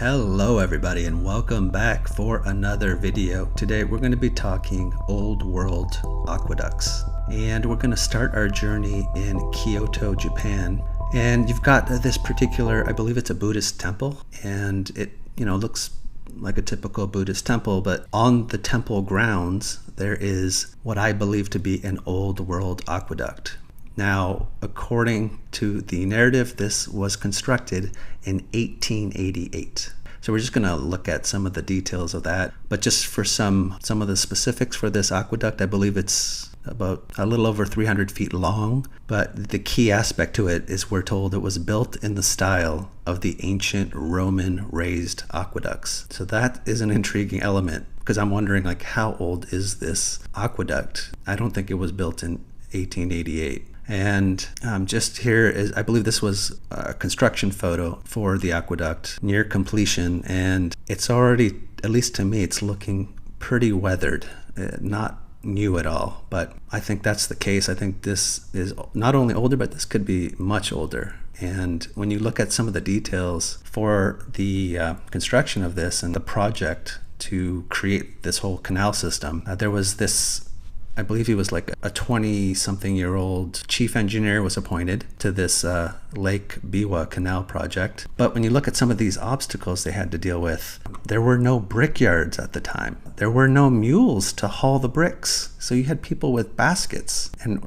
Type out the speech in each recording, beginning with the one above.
Hello everybody and welcome back for another video. Today we're going to be talking old world aqueducts, and we're going to start our journey in Kyoto, Japan. And you've got this particular, I believe it's a Buddhist temple, and it looks like a typical Buddhist temple, but on the temple grounds there is what I believe to be an old world aqueduct. Now, according to the narrative, this was constructed in 1888. So we're just going to look at some of the details of that. But just for some of the specifics for this aqueduct, I believe it's about a little over 300 feet long. But the key aspect to it is we're told it was built in the style of the ancient Roman raised aqueducts. So that is an intriguing element, because I'm wondering, like, how old is this aqueduct? I don't think it was built in 1888. And just here is, I believe this was a construction photo for the aqueduct near completion, and it's already, at least to me, it's looking pretty weathered, not new at all. But I think that's the case. I think this is not only older, but this could be much older. And when you look at some of the details for the construction of this and the project to create this whole canal system, there was this, I believe he was like a 20-something-year-old chief engineer was appointed to this Lake Biwa Canal project. But when you look at some of these obstacles they had to deal with, there were no brickyards at the time. There were no mules to haul the bricks. So you had people with baskets. And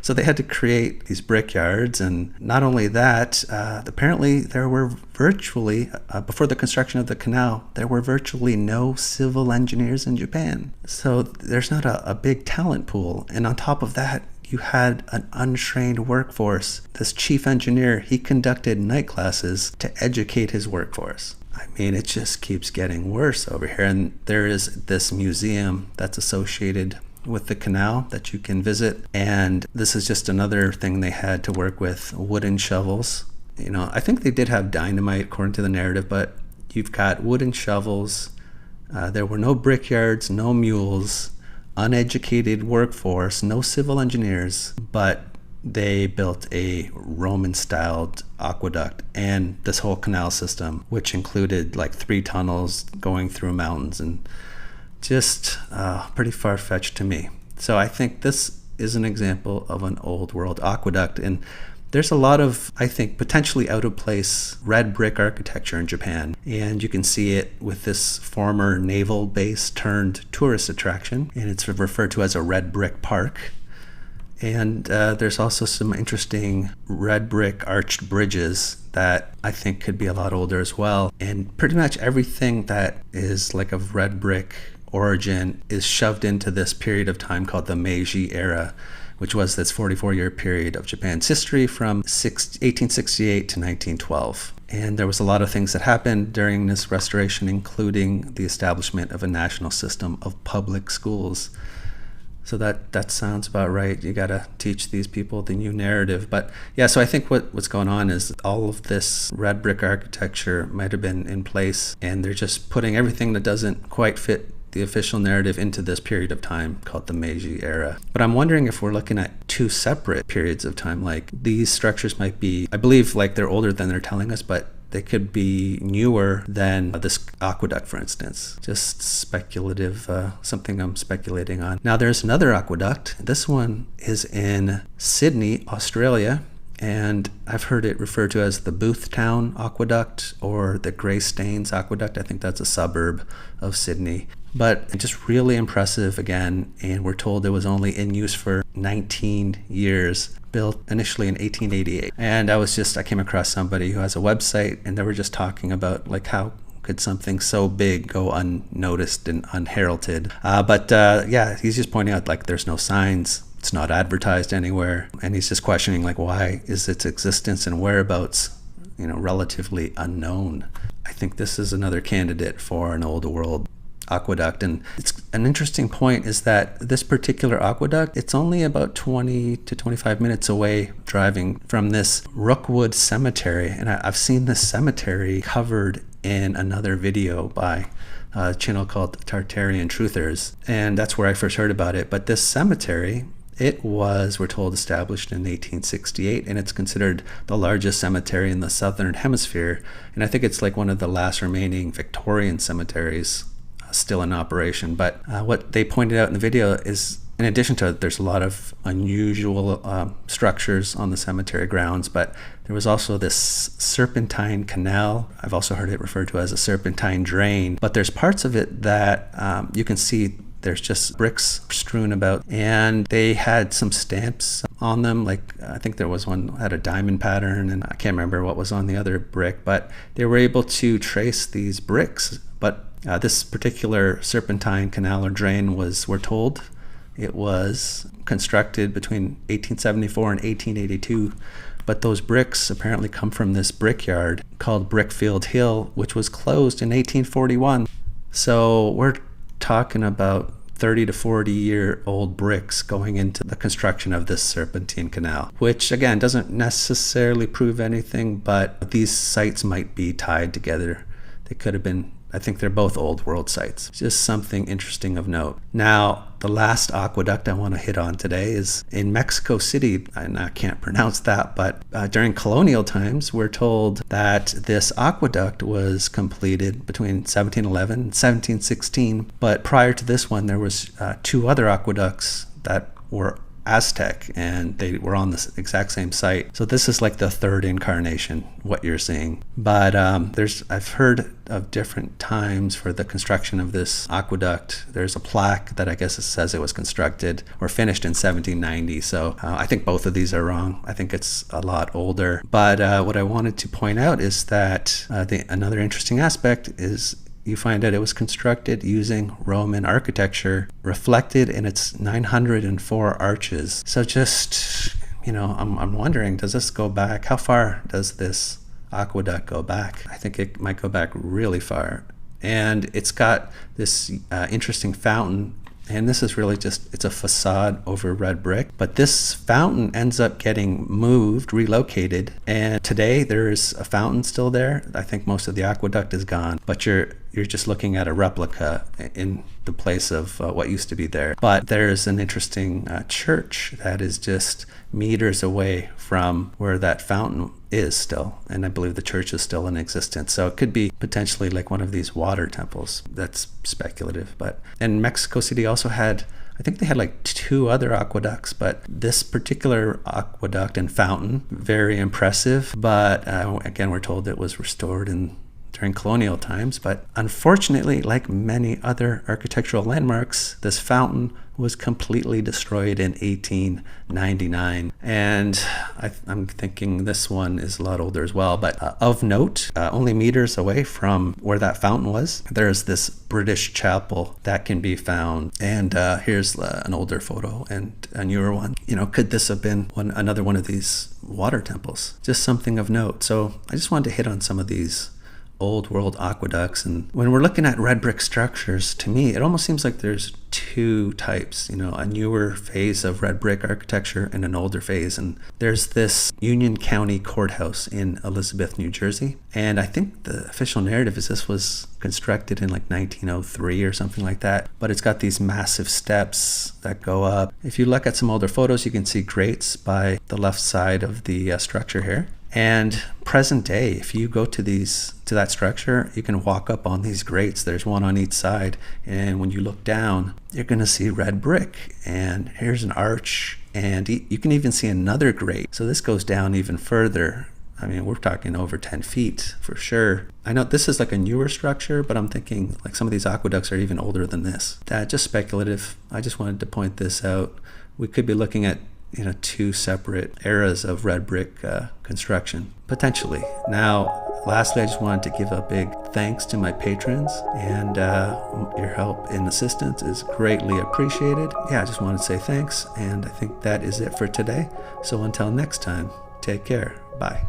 so they had to create these brickyards. And not only that, apparently there were virtually, before the construction of the canal, there were virtually no civil engineers in Japan. So there's not a big talent pool. And on top of that, you had an untrained workforce. This chief engineer, he conducted night classes to educate his workforce. I mean, it just keeps getting worse over here. And there is this museum that's associated with the canal that you can visit. And this is just another thing they had to work with: wooden shovels. I think they did have dynamite according to the narrative, but you've got wooden shovels. There were no brickyards, no mules, uneducated workforce, no civil engineers, but they built a Roman-styled aqueduct and this whole canal system, which included like 3 tunnels going through mountains, and just pretty far-fetched to me. So I think this is an example of an old world aqueduct, and there's a lot of, I think, potentially out of place red brick architecture in Japan, and you can see it with this former naval base turned tourist attraction, and it's referred to as a red brick park. And there's also some interesting red brick arched bridges that I think could be a lot older as well. And pretty much everything that is like of red brick origin is shoved into this period of time called the Meiji era, which was this 44-year period of Japan's history from 1868 to 1912. And there was a lot of things that happened during this restoration, including the establishment of a national system of public schools. So that sounds about right. You got to teach these people the new narrative. But yeah, so I think what's going on is all of this red brick architecture might have been in place, and they're just putting everything that doesn't quite fit the official narrative into this period of time called the Meiji era. But I'm wondering if we're looking at 2 separate periods of time. Like, these structures might be, I believe, like they're older than they're telling us, but they could be newer than this aqueduct, for instance. Just speculative, something I'm speculating on. Now there's another aqueduct. This one is in Sydney, Australia, and I've heard it referred to as the Boothtown Aqueduct or the Greystanes Aqueduct. I think that's a suburb of Sydney. But just really impressive again, and we're told it was only in use for 19 years, built initially in 1888. And I came across somebody who has a website, and they were just talking about, like, how could something so big go unnoticed and unheralded. Yeah, he's just pointing out, like, there's no signs, it's not advertised anywhere, and he's just questioning, like, why is its existence and whereabouts relatively unknown. I think this is another candidate for an old world aqueduct. And it's an interesting point is that this particular aqueduct, it's only about 20 to 25 minutes away driving from this Rookwood Cemetery. And I've seen this cemetery covered in another video by a channel called Tartarian Truthers, and that's where I first heard about it. But this cemetery It was, we're told, established in 1868, and it's considered the largest cemetery in the southern hemisphere. And I think it's like one of the last remaining Victorian cemeteries still in operation. But what they pointed out in the video is, in addition to it, there's a lot of unusual structures on the cemetery grounds, but there was also this serpentine canal. I've also heard it referred to as a serpentine drain, but there's parts of it that you can see there's just bricks strewn about, and they had some stamps on them. Like, I think there was one that had a diamond pattern, and I can't remember what was on the other brick, but they were able to trace these bricks. But this particular serpentine canal or drain was, we're told, it was constructed between 1874 and 1882. But those bricks apparently come from this brickyard called Brickfield Hill, which was closed in 1841. So we're talking about 30 to 40 year old bricks going into the construction of this serpentine canal, which again doesn't necessarily prove anything, but these sites might be tied together. They could have been, I think they're both old world sites. Just something interesting of note. Now, the last aqueduct I want to hit on today is in Mexico City, and I can't pronounce that, but during colonial times, we're told that this aqueduct was completed between 1711 and 1716. But prior to this one, there was two other aqueducts that were Aztec, and they were on the exact same site. So this is like the third incarnation, what you're seeing. But I've heard of different times for the construction of this aqueduct. There's a plaque that I guess it says it was constructed or finished in 1790. So I think both of these are wrong. I think it's a lot older. But what I wanted to point out is that another interesting aspect is you find out it was constructed using Roman architecture reflected in its 904 arches. So just, I'm wondering, does this go back? How far does this aqueduct go back? I think it might go back really far. And it's got this interesting fountain. And this is really just, it's a facade over red brick. But this fountain ends up getting moved, relocated. And today there's a fountain still there. I think most of the aqueduct is gone. But you're just looking at a replica in the place of what used to be there. But there's an interesting church that is just meters away from where that fountain is still. And I believe the church is still in existence. So it could be potentially like one of these water temples. That's speculative. And Mexico City also had, I think they had like two other aqueducts, but this particular aqueduct and fountain, very impressive. But again, we're told it was restored during colonial times. But unfortunately, like many other architectural landmarks, this fountain was completely destroyed in 1899. And I'm thinking this one is a lot older as well. But of note, only meters away from where that fountain was, there's this British chapel that can be found. And here's an older photo and a newer one. Could this have been another one of these water temples? Just something of note. So I just wanted to hit on some of these old world aqueducts. And when we're looking at red brick structures, to me it almost seems like there's two types, a newer phase of red brick architecture and an older phase. And there's this Union County Courthouse in Elizabeth, New Jersey, and I think the official narrative is this was constructed in like 1903 or something like that, but it's got these massive steps that go up. If you look at some older photos, you can see grates by the left side of the structure here. And present day, if you go to that structure, you can walk up on these grates. There's one on each side. And when you look down, you're going to see red brick. And here's an arch. And you can even see another grate. So this goes down even further. I mean, we're talking over 10 feet for sure. I know this is like a newer structure, but I'm thinking like some of these aqueducts are even older than this. That's just speculative. I just wanted to point this out. We could be looking at two separate eras of red brick construction, potentially. Now, lastly, I just wanted to give a big thanks to my patrons, and your help and assistance is greatly appreciated. I just wanted to say thanks, and I think that is it for today. So until next time, take care. Bye.